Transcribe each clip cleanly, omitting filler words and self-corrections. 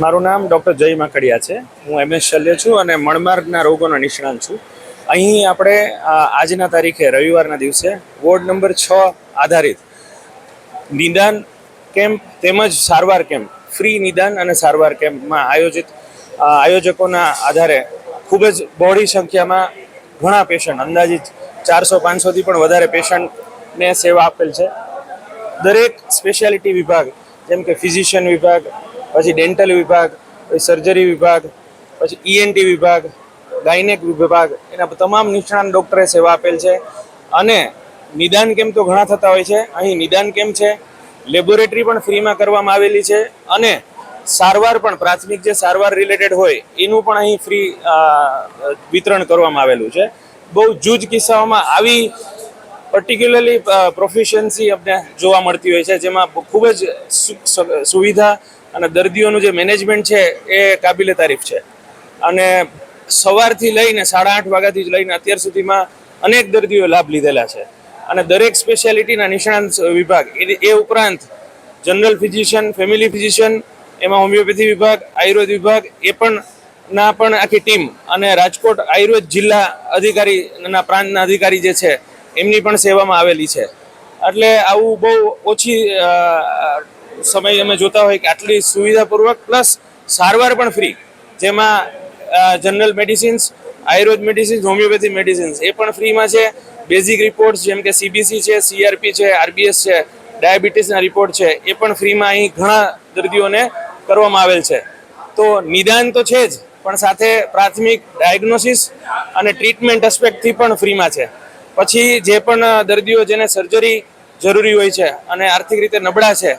મારું નામ ડૉક્ટર જય માકડિયા છે। હું MS શલ્ય છું અને મણમાર્ગના રોગોનો નિષ્ણાંત છું। અહીં આપણે આજના તારીખે રવિવારના દિવસે વોર્ડ નંબર 6 આધારિત નિદાન કેમ્પ તેમજ સારવાર કેમ્પ, ફ્રી નિદાન અને સારવાર કેમ્પમાં આયોજકોના આધારે ખૂબ જ બહોળી સંખ્યામાં ઘણા પેશન્ટ, અંદાજિત 400-500થી પણ વધારે પેશન્ટને સેવા આપેલ છે। દરેક સ્પેશિયાલિટી વિભાગ જેમ કે ફિઝિશિયન વિભાગ, પછી ડેન્ટલ વિભાગ, પછી સર્જરી વિભાગ, પછી ENT વિભાગ, ગાયનેક વિભાગ, એના તમામ નિષ્ણાત ડૉક્ટરે સેવા આપેલ છે। અને નિદાન કેમ્પ તો ઘણા થતા હોય છે, અહીં નિદાન કેમ્પ છે, લેબોરેટરી પણ ફ્રીમાં કરવામાં આવેલી છે અને સારવાર પણ પ્રાથમિક જે સારવાર રિલેટેડ હોય એનું પણ અહીં ફ્રી વિતરણ કરવામાં આવેલું છે। બહુ જૂજ કિસ્સાઓમાં આવી પર્ટિક્યુલરલી પ્રોફિશિયન્સી અમને જોવા મળતી હોય છે, જેમાં ખૂબ જ સુવિધા અને દર્દીઓનું જે મેનેજમેન્ટ છે એ કાબિલે તારીફ છે। અને સવારથી લઈને 8:30 વાગ્યાથી જ લઈને અત્યાર સુધીમાં અનેક દર્દીઓ લાભ લીધેલા છે। અને દરેક સ્પેશિયાલિટીના નિષ્ણાંત વિભાગ એ ઉપરાંત જનરલ ફિઝિશિયન, ફેમિલી ફિઝિશિયન, એમાં હોમિયોપેથી વિભાગ, આયુર્વેદ વિભાગ એ પણ આખી ટીમ અને રાજકોટ આયુર્વેદ જિલ્લા અધિકારીના પ્રાંતના અધિકારી જે છે એમની પણ સેવામાં આવેલી છે। એટલે આવું બહુ ઓછી સમય અમે જોતા હોય કે આટલી સુવિધાપૂર્વક પ્લસ સારવાર પણ ફ્રી, જેમાં general medicines, Ayurveda medicines, homeopathy medicines એ પણ ફ્રીમાં છે। બેઝિક રિપોર્ટ્સ જેમ કે CBC છે, CRP છે, RBS છે, ડાયાબિટીસના રિપોર્ટ છે એ પણ ફ્રીમાં અહીં ઘણા દર્દીઓને કરવામાં આવેલ છે। તો નિદાન તો છે જ, પણ સાથે પ્રાથમિક ડાયગ્નોસિસ અને ટ્રીટમેન્ટ એસ્પેક્ટથી પણ ફ્રીમાં છે। પછી જે પણ દર્દીઓ જેને સર્જરી જરૂરી હોય છે અને આર્થિક રીતે નબળા છે,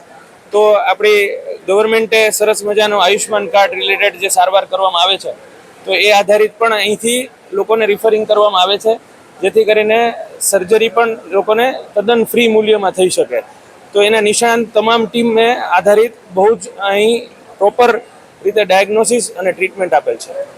તો આપણી ગવર્મેન્ટે સરસ મજાનું આયુષ્યમાન કાર્ડ રિલેટેડ જે સારવાર કરવામાં આવે છે, તો એ આધારિત પણ અહીંથી લોકોને રિફરિંગ કરવામાં આવે છે, જેથી કરીને સર્જરી પણ લોકોને તદ્દન ફ્રી મૂલ્યમાં થઈ શકે। તો એના નિષ્ણાંત તમામ ટીમને આધારિત બહુ જ અહીં પ્રોપર રીતે ડાયગ્નોસિસ અને ટ્રીટમેન્ટ આપેલ છે।